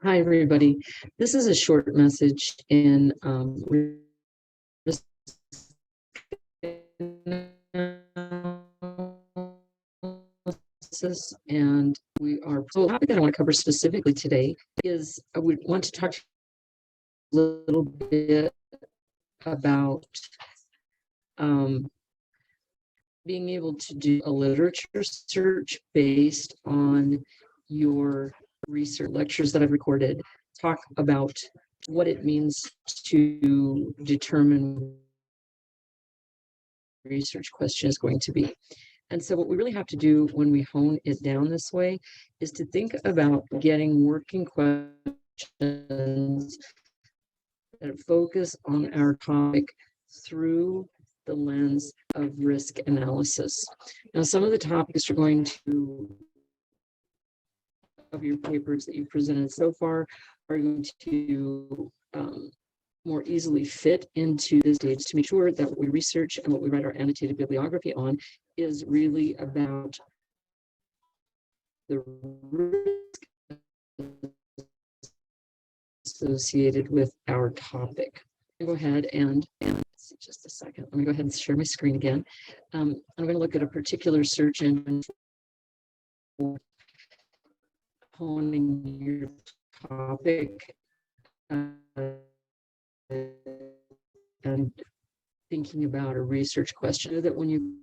Hi, everybody. This is a short message in and the topic that I want to cover specifically today is I would want to talk to you a little bit about um, being able to do a literature search based on your research lectures that I've recorded, talk about what it means to determine research question is going to be. And so what we really have to do when we hone it down this way is to think about getting working questions that focus on our topic through the lens of risk analysis. Now, some of the topics are going to, of your papers that you've presented so far, are going to more easily fit into this stage to make sure that what we research and what we write our annotated bibliography on is really about the risk associated with our topic. Go ahead and just a second. Let me go ahead and share my screen again. I'm going to look at a particular search engine for honing your topic and thinking about a research question that when you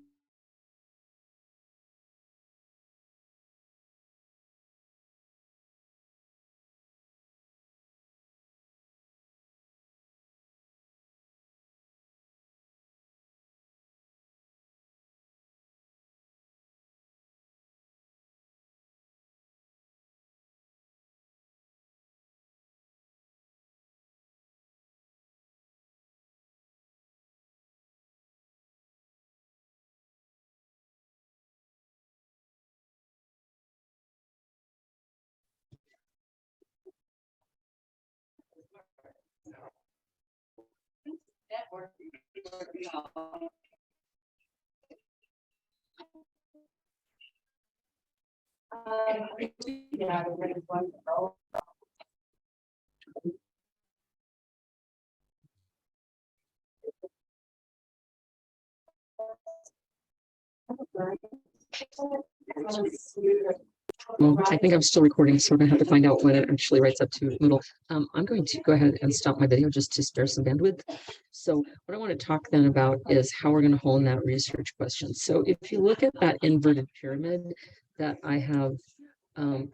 well, I think I'm still recording, so we're going to have to find out when it actually writes up to middle. I'm going to go ahead and stop my video just to spare some bandwidth. So what I want to talk then about is how we're going to hone that research question. So if you look at that inverted pyramid that I have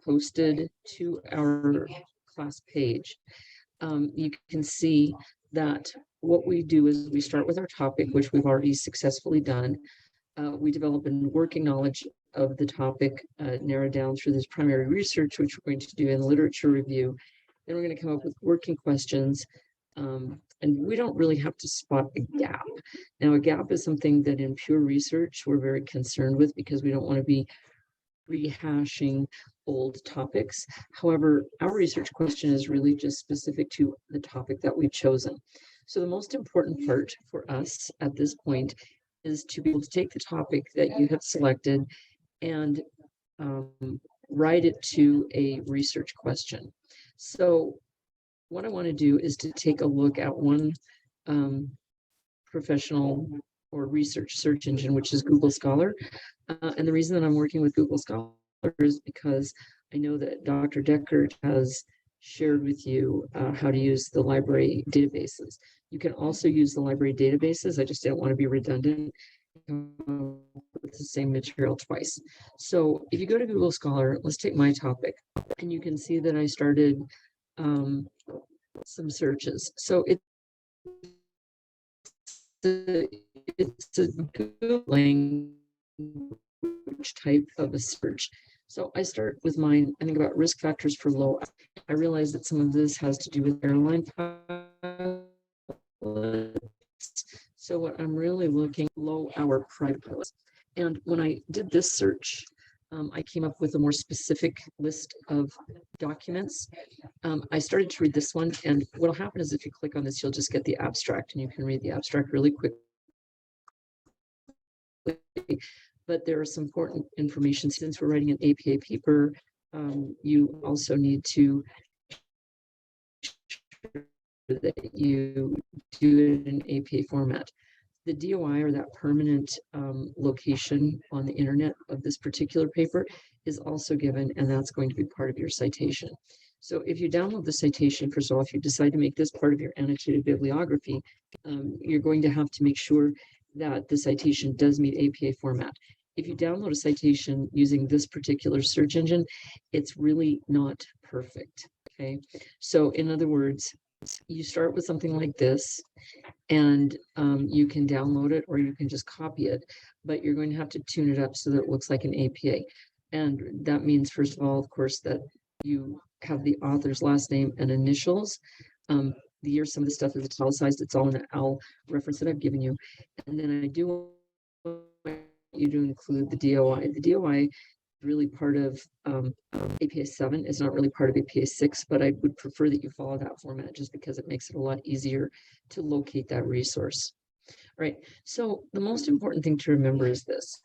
posted to our class page, you can see that what we do is we start with our topic, which we've already successfully done. We develop a working knowledge of the topic, narrowed down through this primary research, which we're going to do in literature review. Then we're going to come up with working questions, and we don't really have to spot a gap. Now, a gap is something that in pure research we're very concerned with because we don't want to be rehashing old topics. However, our research question is really just specific to the topic that we've chosen. So the most important part for us at this point is to be able to take the topic that you have selected and write it to a research question. So what I want to do is to take a look at one professional or research search engine, which is Google Scholar. And the reason that I'm working with Google Scholar is because I know that Dr. Deckert has shared with you how to use the library databases. You can also use the library databases. I just don't want to be redundant with the same material twice. So if you go to Google Scholar, let's take my topic, and you can see that I started some searches. So it's a Google language type of a search. So I start with mine. I think about risk factors for low. I realize that some of this has to do with airline pilots. So what I'm really looking low hour private pilots. And when I did this search, I came up with a more specific list of documents. I started to read this one, and what'll happen is if you click on this, you'll just get the abstract, and you can read the abstract really quickly. But there is some important information. Since we're writing an APA paper, you also need to that you do it in APA format. The DOI, or that permanent location on the internet of this particular paper, is also given, and that's going to be part of your citation. So if you download the citation, first of all, if you decide to make this part of your annotated bibliography, you're going to have to make sure that the citation does meet APA format. If you download a citation using this particular search engine, it's really not perfect. Okay, so in other words, you start with something like this, and you can download it or you can just copy it, but you're going to have to tune it up so that it looks like an APA. And that means, first of all, of course, that you have the author's last name and initials. The year some of the stuff is italicized, it's all in the OWL reference that I've given you. And then I do want you to include the DOI. The DOI is really part of APA 7. It's not really part of APA 6, but I would prefer that you follow that format just because it makes it a lot easier to locate that resource. All right, so the most important thing to remember is this,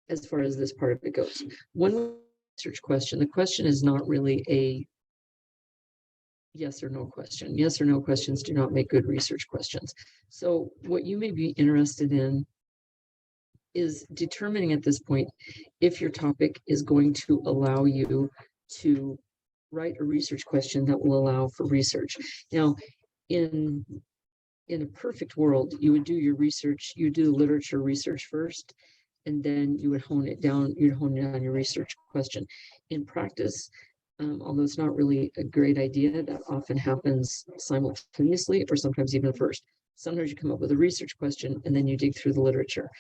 as far as this part of it goes. One research question, the question is not really a yes or no question. Yes or no questions do not make good research questions. So what you may be interested in is determining at this point if your topic is going to allow you to write a research question that will allow for research. Now, in a perfect world, you would do your research, you do literature research first, and then you would hone it down, you'd hone it on your research question. In practice, although it's not really a great idea, that often happens simultaneously or sometimes even first. Sometimes you come up with a research question and then you dig through the literature.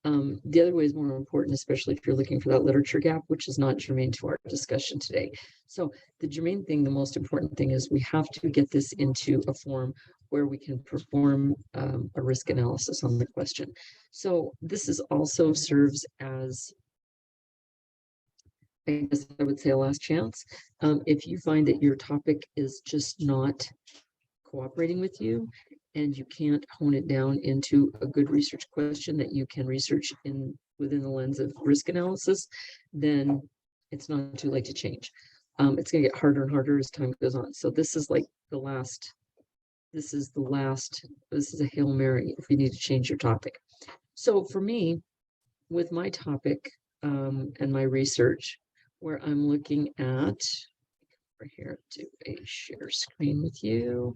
The other way is more important, especially if you're looking for that literature gap, which is not germane to our discussion today. So the germane thing, the most important thing is we have to get this into a form where we can perform a risk analysis on the question. So this is also serves as, I guess I would say, a last chance. If you find that your topic is just not cooperating with you and you can't hone it down into a good research question that you can research within the lens of risk analysis, then it's not too late to change. It's going to get harder and harder as time goes on. So this is like the last, this is a Hail Mary if you need to change your topic. So for me, with my topic and my research, where I'm looking at, over here, do a share screen with you.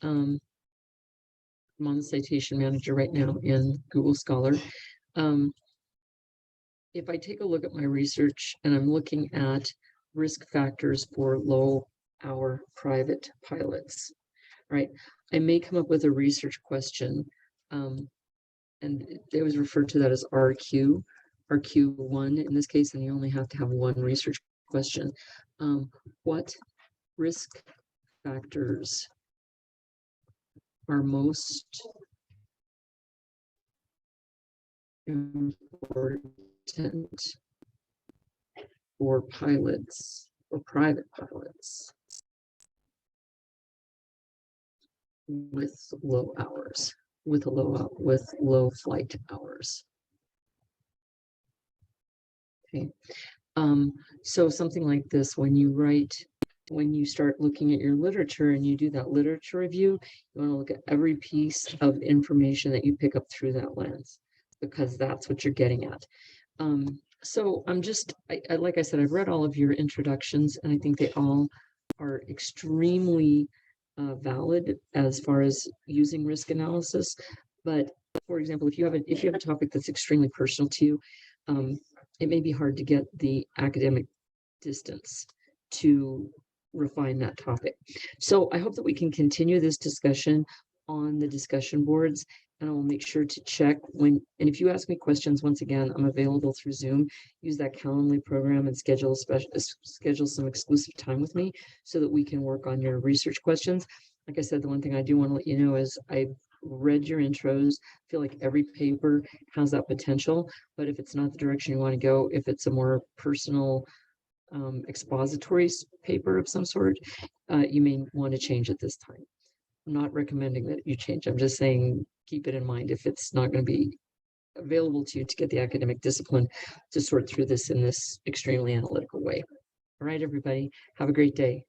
I'm on the citation manager right now in Google Scholar. If I take a look at my research and I'm looking at risk factors for low-hour private pilots, right? I may come up with a research question, and it was referred to that as RQ, RQ1 in this case, and you only have to have one research question. What risk factors are most important for pilots or private pilots with low hours, with low flight hours? Okay, so something like this, when you start looking at your literature and you do that literature review, you want to look at every piece of information that you pick up through that lens, because that's what you're getting at. So I'm just, like I said, I've read all of your introductions, and I think they all are extremely valid as far as using risk analysis. But for example, if you have a topic that's extremely personal to you, it may be hard to get the academic distance to refine that topic. So I hope that we can continue this discussion on the discussion boards, and I will make sure to check and if you ask me questions, once again, I'm available through Zoom. Use that Calendly program and schedule some exclusive time with me so that we can work on your research questions. Like I said, the one thing I do want to let you know is I've read your intros. I feel like every paper has that potential, but if it's not the direction you want to go, if it's a more personal expository paper of some sort, you may want to change at this time. I'm not recommending that you change. I'm just saying keep it in mind if it's not going to be available to you to get the academic discipline to sort through this in this extremely analytical way. All right, everybody, have a great day.